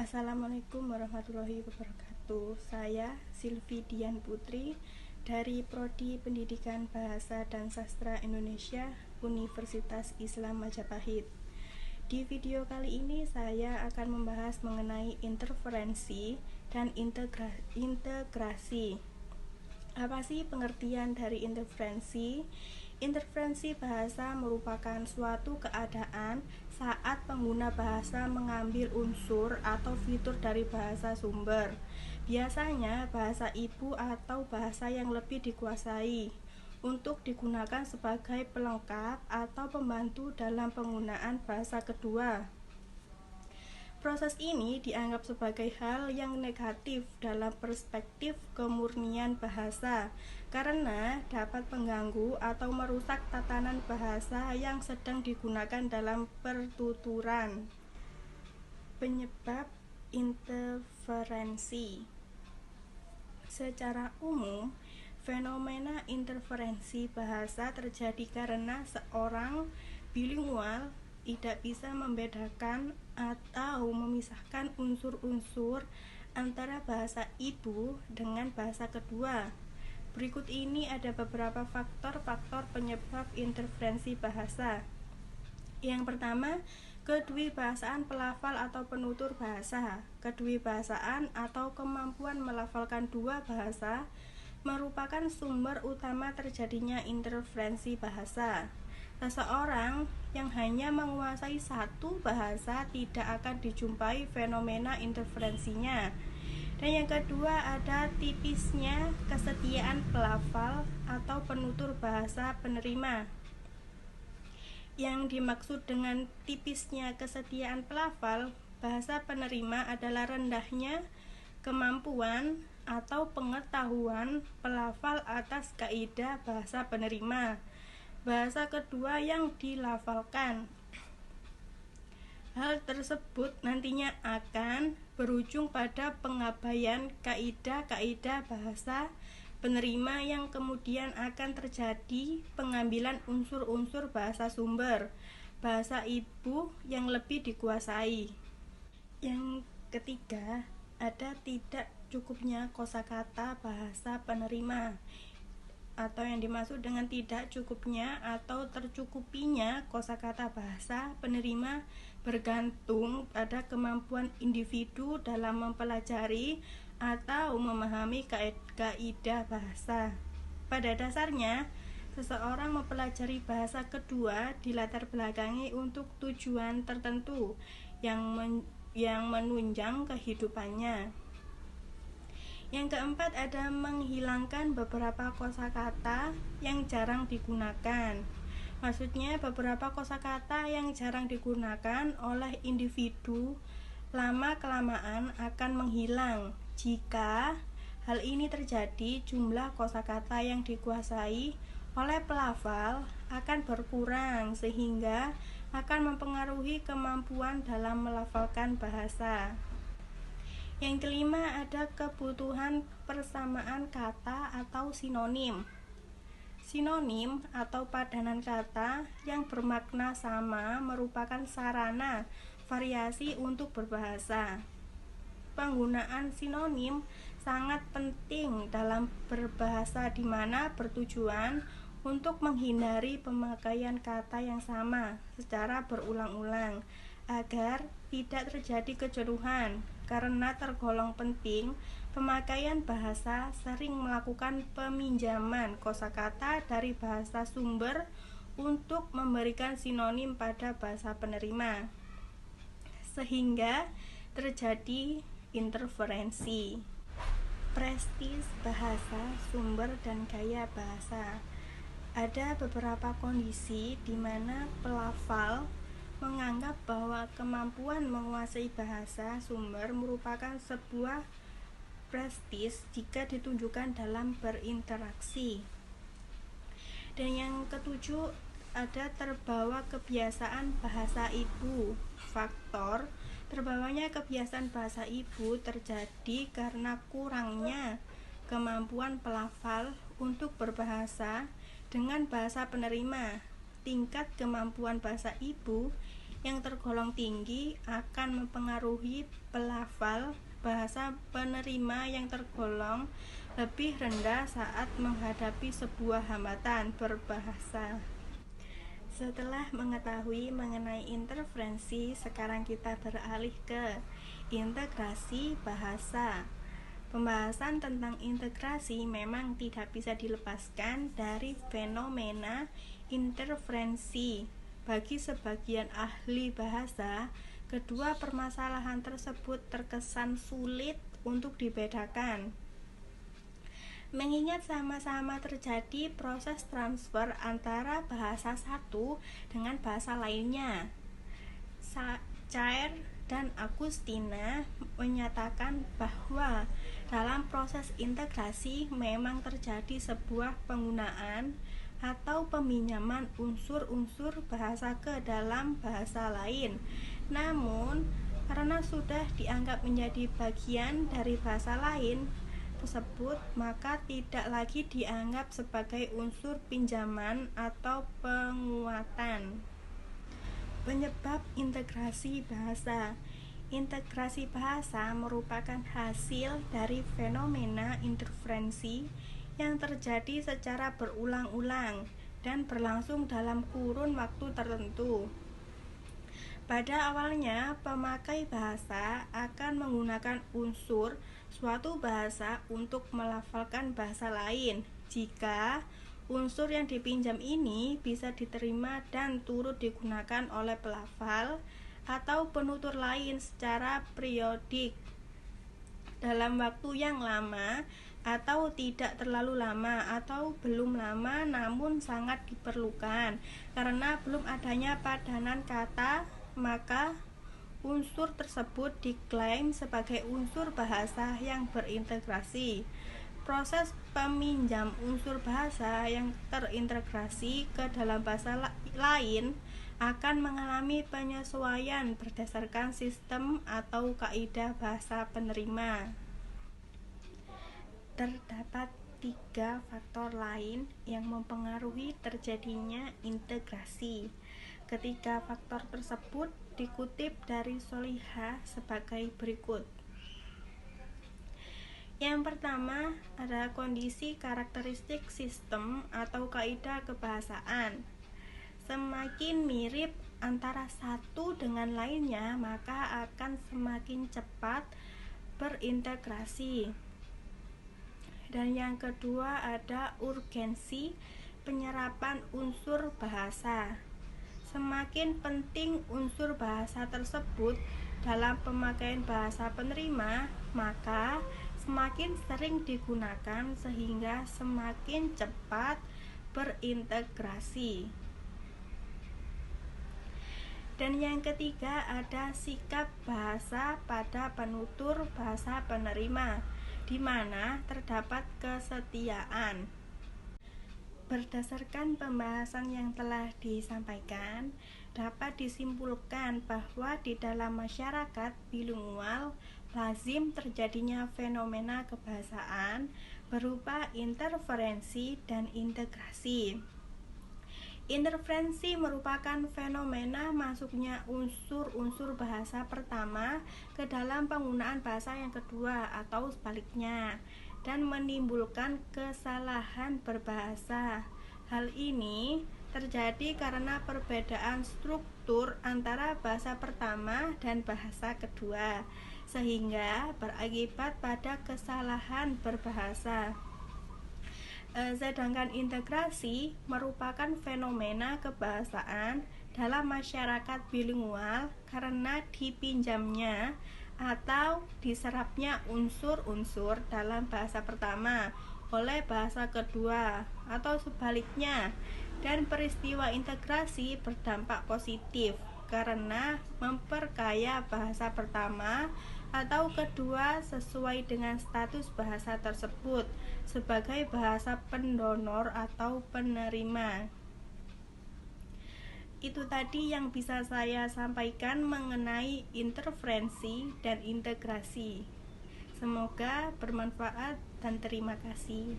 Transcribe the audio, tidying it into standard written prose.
Assalamualaikum warahmatullahi wabarakatuh. Saya Silvi Dian Putri dari Prodi Pendidikan Bahasa dan Sastra Indonesia, Universitas Islam Majapahit. Di video kali ini saya akan membahas mengenai interferensi dan integrasi. Apa sih pengertian dari interferensi? Interferensi bahasa merupakan suatu keadaan saat pengguna bahasa mengambil unsur atau fitur dari bahasa sumber, biasanya bahasa ibu atau bahasa yang lebih dikuasai, untuk digunakan sebagai pelengkap atau pembantu dalam penggunaan bahasa kedua. Proses ini dianggap sebagai hal yang negatif dalam perspektif kemurnian bahasa karena dapat mengganggu atau merusak tatanan bahasa yang sedang digunakan dalam pertuturan. Penyebab interferensi. Secara umum, fenomena interferensi bahasa terjadi karena seorang bilingual tidak bisa membedakan atau memisahkan unsur-unsur antara bahasa ibu dengan bahasa kedua. Berikut ini ada beberapa faktor-faktor penyebab interferensi bahasa. Yang pertama, kedewibahasaan pelafal atau penutur bahasa. Kedewibahasaan atau kemampuan melafalkan dua bahasa merupakan sumber utama terjadinya interferensi bahasa. Seseorang yang hanya menguasai satu bahasa tidak akan dijumpai fenomena interferensinya. Dan yang kedua ada tipisnya kesetiaan pelafal atau penutur bahasa penerima. Yang dimaksud dengan tipisnya kesetiaan pelafal bahasa penerima adalah rendahnya kemampuan atau pengetahuan pelafal atas kaidah bahasa penerima bahasa kedua yang dilafalkan. Hal tersebut nantinya akan berujung pada pengabaian kaidah-kaidah bahasa penerima yang kemudian akan terjadi pengambilan unsur-unsur bahasa sumber, bahasa ibu yang lebih dikuasai. Yang ketiga, ada tidak cukupnya kosakata bahasa penerima, atau yang dimaksud dengan tidak cukupnya atau tercukupinya kosakata bahasa penerima bergantung pada kemampuan individu dalam mempelajari atau memahami kaidah bahasa. Pada dasarnya, seseorang mempelajari bahasa kedua dilatar belakangi untuk tujuan tertentu yang menunjang kehidupannya. Yang keempat ada menghilangkan beberapa kosakata yang jarang digunakan. Maksudnya beberapa kosakata yang jarang digunakan oleh individu lama-kelamaan akan menghilang. Jika hal ini terjadi, jumlah kosakata yang dikuasai oleh pelafal akan berkurang sehingga akan mempengaruhi kemampuan dalam melafalkan bahasa. Yang kelima ada kebutuhan persamaan kata atau sinonim. Sinonim atau padanan kata yang bermakna sama merupakan sarana variasi untuk berbahasa. Penggunaan sinonim sangat penting dalam berbahasa di mana bertujuan untuk menghindari pemakaian kata yang sama secara berulang-ulang agar tidak terjadi kejenuhan. Karena tergolong penting, pemakaian bahasa sering melakukan peminjaman kosakata dari bahasa sumber untuk memberikan sinonim pada bahasa penerima, sehingga terjadi interferensi. Prestis bahasa, sumber dan gaya bahasa. Ada beberapa kondisi di mana pelafal menganggap bahwa kemampuan menguasai bahasa sumber merupakan sebuah prestis jika ditunjukkan dalam berinteraksi. Dan yang ketujuh ada terbawa kebiasaan bahasa ibu. Faktor terbawanya kebiasaan bahasa ibu terjadi karena kurangnya kemampuan pelafal untuk berbahasa dengan bahasa penerima. Tingkat kemampuan bahasa ibu yang tergolong tinggi akan mempengaruhi pelafal bahasa penerima yang tergolong lebih rendah saat menghadapi sebuah hambatan berbahasa. Setelah mengetahui mengenai interferensi, sekarang kita beralih ke integrasi bahasa. Pembahasan tentang integrasi memang tidak bisa dilepaskan dari fenomena interferensi. Bagi sebagian ahli bahasa, kedua permasalahan tersebut terkesan sulit untuk dibedakan, mengingat sama-sama terjadi proses transfer antara bahasa satu dengan bahasa lainnya. Cair dan Agustina menyatakan bahwa dalam proses integrasi memang terjadi sebuah penggunaan atau peminjaman unsur-unsur bahasa ke dalam bahasa lain. Namun, karena sudah dianggap menjadi bagian dari bahasa lain tersebut, maka tidak lagi dianggap sebagai unsur pinjaman atau penguatan. Penyebab integrasi bahasa. Integrasi bahasa merupakan hasil dari fenomena interferensi yang terjadi secara berulang-ulang dan berlangsung dalam kurun waktu tertentu. Pada awalnya, pemakai bahasa akan menggunakan unsur suatu bahasa untuk melafalkan bahasa lain jika unsur yang dipinjam ini bisa diterima dan turut digunakan oleh pelafal atau penutur lain secara periodik dalam waktu yang lama atau tidak terlalu lama atau belum lama namun sangat diperlukan. Karena belum adanya padanan kata, maka unsur tersebut diklaim sebagai unsur bahasa yang berintegrasi. Proses peminjam unsur bahasa yang terintegrasi ke dalam bahasa lain akan mengalami penyesuaian berdasarkan sistem atau kaidah bahasa penerima. Terdapat 3 faktor lain yang mempengaruhi terjadinya integrasi. Ketiga faktor tersebut dikutip dari Soliha sebagai berikut. Yang pertama adalah kondisi karakteristik sistem atau kaidah kebahasaan. Semakin mirip antara satu dengan lainnya, maka akan semakin cepat berintegrasi. Dan yang kedua ada urgensi penyerapan unsur bahasa. Semakin penting unsur bahasa tersebut dalam pemakaian bahasa penerima, maka semakin sering digunakan sehingga semakin cepat berintegrasi. Dan yang ketiga ada sikap bahasa pada penutur bahasa penerima, di mana terdapat kesetiaan. Berdasarkan pembahasan yang telah disampaikan, dapat disimpulkan bahwa di dalam masyarakat bilingual lazim terjadinya fenomena kebahasaan berupa interferensi dan integrasi. Interferensi merupakan fenomena masuknya unsur-unsur bahasa pertama ke dalam penggunaan bahasa yang kedua atau sebaliknya, dan menimbulkan kesalahan berbahasa. Hal ini terjadi karena perbedaan struktur antara bahasa pertama dan bahasa kedua, sehingga berakibat pada kesalahan berbahasa. Sedangkan integrasi merupakan fenomena kebahasaan dalam masyarakat bilingual karena dipinjamnya atau diserapnya unsur-unsur dalam bahasa pertama oleh bahasa kedua atau sebaliknya, dan peristiwa integrasi berdampak positif karena memperkaya bahasa pertama atau kedua sesuai dengan status bahasa tersebut sebagai bahasa pendonor atau penerima. Itu tadi yang bisa saya sampaikan mengenai interferensi dan integrasi. Semoga bermanfaat dan terima kasih.